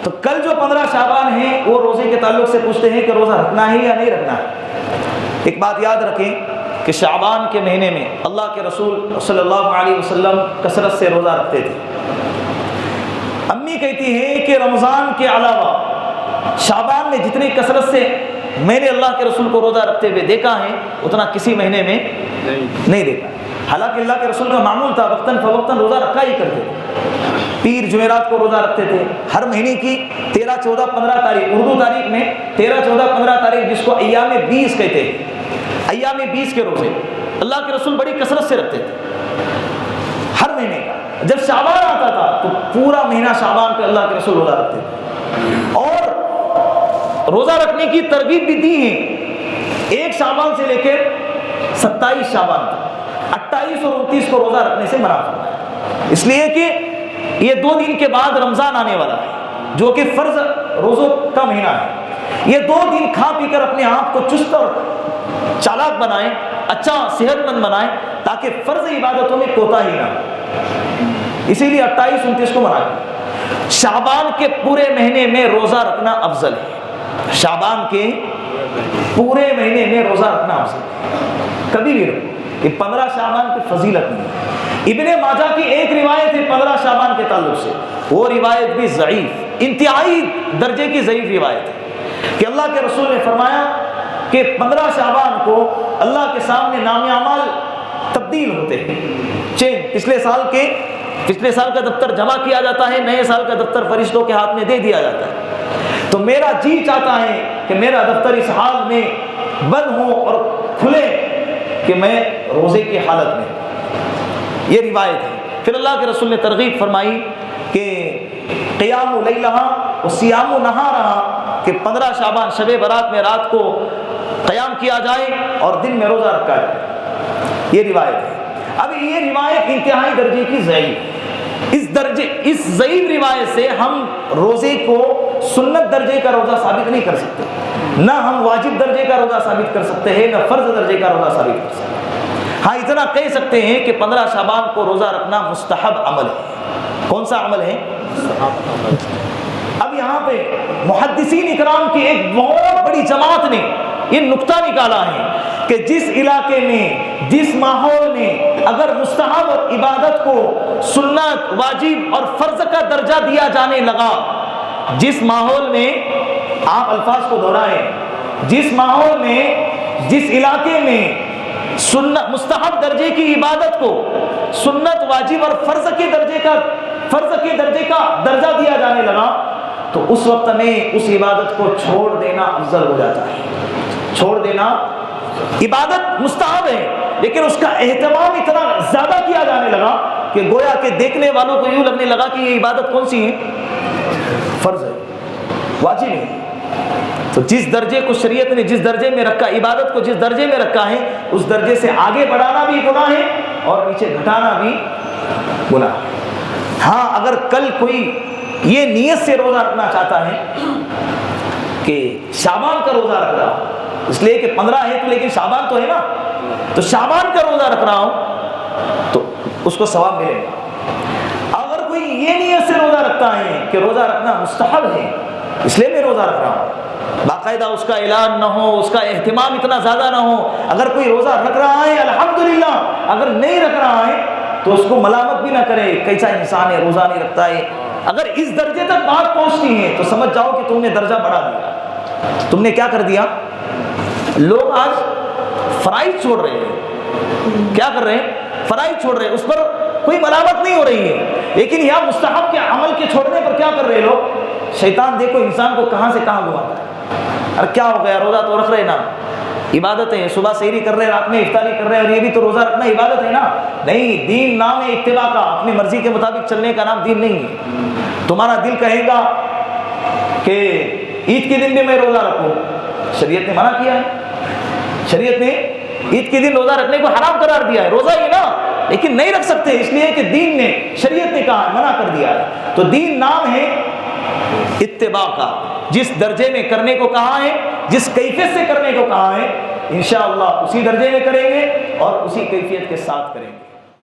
تو کل جو 15 شعبان ہیں وہ روزے کے تعلق سے پوچھتے ہیں کہ روزہ رکھنا ہے یا نہیں رکھنا ہے۔ ایک بات یاد رکھیں کہ شعبان کے مہینے میں اللہ کے رسول صلی اللہ علیہ وسلم کثرت سے روزہ رکھتے تھے۔ امی کہتی ہیں کہ رمضان کے علاوہ شعبان میں جتنی کثرت سے میں نے اللہ کے رسول کو روزہ رکھتے ہوئے دیکھا ہے اتنا کسی مہینے میں نہیں دیکھا۔ حالانکہ اللہ کے رسول کا معمول تھا وقتاً فوقتاً روزہ رکھا ہی کرتے تھے، پیر جمعرات کو روزہ رکھتے تھے، ہر مہینے کی 13، 14، 15 تاریخ، اردو تاریخ میں 13، 14، 15 تاریخ جس کو ایام 20 کہتے ہیں، ایام 20 کے روزے اللہ کے رسول بڑی کثرت سے رکھتے تھے ہر مہینے کا۔ جب شعبان آتا تھا تو پورا مہینہ شعبان پہ اللہ کے رسول روزہ رکھتے تھے، اور روزہ رکھنے کی ترغیب بھی دی ہے 1 شعبان سے لے کے 27 شعبان تک، 28 اور 29 کو روزہ رکھنے سے منع فرمایا، اس لیے کہ یہ 2 دن کے بعد رمضان آنے والا ہے جو کہ فرض روزوں کا مہینہ ہے۔ یہ 2 دن کھا پی کر اپنے آپ کو چست اور چالاک بنائیں، اچھا صحت مند بنائیں تاکہ فرض عبادتوں میں کوتاہی نہ ہو، اسی لیے 28، 29 کو منع کیا۔ شعبان کے پورے مہینے میں روزہ رکھنا افضل ہے، شعبان کے پورے مہینے میں روزہ رکھنا افضل ہے، کبھی بھی رکھو، یہ 15 شعبان کی فضیلت نہیں ہے۔ ابن ماجہ کی ایک روایت ہے 15 شعبان کے تعلق سے، وہ روایت بھی ضعیف، انتہائی درجے کی ضعیف روایت ہے کہ اللہ کے رسول نے فرمایا کہ 15 شعبان کو اللہ کے سامنے نام اعمال تبدیل ہوتے ہیں، پچھلے سال کا دفتر جمع کیا جاتا ہے، نئے سال کا دفتر فرشتوں کے ہاتھ میں دے دیا جاتا ہے۔ تو میرا جی چاہتا ہے کہ میرا دفتر اس حال میں بند ہو اور کھلے کہ میں روزے کی حالت میں، یہ روایت ہے۔ پھر اللہ کے رسول نے ترغیب فرمائی کہ قیام لیلہا و صیام نہارہا، کہ 15 شعبان شب برات میں رات کو قیام کیا جائے اور دن میں روزہ رکھا جائے، یہ روایت ہے۔ اب یہ روایت انتہائی درجے کی ضعیف، اس ضعیف روایت سے ہم روزے کو سنت درجے کا روزہ ثابت نہیں کر سکتے، نہ ہم واجب درجے کا روزہ ثابت کر سکتے ہیں، نہ فرض درجے کا روزہ ثابت کر سکتے ہیں۔ ہاں اتنا کہہ سکتے ہیں کہ 15 شعبان کو روزہ رکھنا مستحب عمل ہے۔ کون سا عمل ہے؟ اب یہاں پہ محدثین اکرام کی ایک بہت بڑی جماعت نے یہ نقطہ نکالا ہے کہ جس علاقے میں، جس ماحول میں اگر مستحب اور عبادت کو سنت، واجب اور فرض کا درجہ دیا جانے لگا، جس ماحول میں، آپ الفاظ کو دہرائیں، جس ماحول میں، جس علاقے میں سنت مستحب درجے کی عبادت کو سنت، واجب اور فرض کے درجے کا درجہ دیا جانے لگا تو اس وقت میں اس عبادت کو چھوڑ دینا افضل ہو جاتا ہے۔ چھوڑ دینا، عبادت مستحب ہے لیکن اس کا اہتمام اتنا زیادہ کیا جانے لگا کہ گویا کہ دیکھنے والوں کو یوں لگنے لگا کہ یہ عبادت کون سی ہے؟ فرض ہے، واجب ہے۔ تو جس درجے کو شریعت نے جس درجے میں رکھا، عبادت کو جس درجے میں رکھا ہے، اس درجے سے آگے بڑھانا بھی گناہ ہے اور نیچے گھٹانا بھی گناہ ہے۔ ہاں اگر کل کوئی یہ نیت سے روزہ رکھنا چاہتا ہے کہ شعبان کا روزہ رکھ رہا ہوں، اس لیے کہ 15 ہے تو لیکن شعبان تو ہے نا، تو شعبان کا روزہ رکھ رہا ہوں تو اس کو ثواب ملے گا۔ اگر کوئی یہ نیت سے روزہ رکھتا ہے کہ روزہ رکھنا مستحب ہے اس لیے میں روزہ رکھ رہا ہوں، باقاعدہ اس کا اعلان نہ ہو، اس کا اہتمام اتنا زیادہ نہ ہو، اگر کوئی روزہ رکھ رہا ہے الحمدللہ، اگر نہیں رکھ رہا ہے تو اس کو ملامت بھی نہ کرے، کیسا انسان ہے روزہ نہیں رکھتا ہے۔ اگر اس درجے تک بات پہنچتی ہے تو سمجھ جاؤ کہ تم نے درجہ بڑھا دیا، تم نے کیا کر دیا۔ لوگ آج فرائض چھوڑ رہے ہیں، کیا کر رہے ہیں؟ فرائض چھوڑ رہے ہیں، اس پر کوئی ملامت نہیں ہو رہی ہے، لیکن یہاں مستحب کے عمل کے چھوڑنے پر کیا کر رہے لوگ؟ شیطان دیکھو انسان کو کہاں سے کہاں گھماتا ہے۔ اور کیا ہو گیا، روزہ تو رکھ رہے نا، عبادت ہے، صبح سحری کر رہے، رات میں افطاری کر رہے، اور یہ بھی تو روزہ رکھنا عبادت ہے نا۔ نہیں، دین نام ہے اتباع کا، اپنی مرضی کے مطابق چلنے کا نام دین نہیں ہے۔ تمہارا دل کہے گا کہ عید کے دن بھی میں روزہ رکھوں، شریعت نے منع کیا ہے، شریعت نے عید کے دن روزہ رکھنے کو حرام قرار دیا ہے، روزہ ہی نا، لیکن نہیں رکھ سکتے اس لیے کہ دین نے، شریعت نے کہا، منع کر دیا ہے۔ تو دین نام ہے اتباع کا، جس درجے میں کرنے کو کہا ہے، جس کیفیت سے کرنے کو کہا ہے، انشاءاللہ اسی درجے میں کریں گے اور اسی کیفیت کے ساتھ کریں گے۔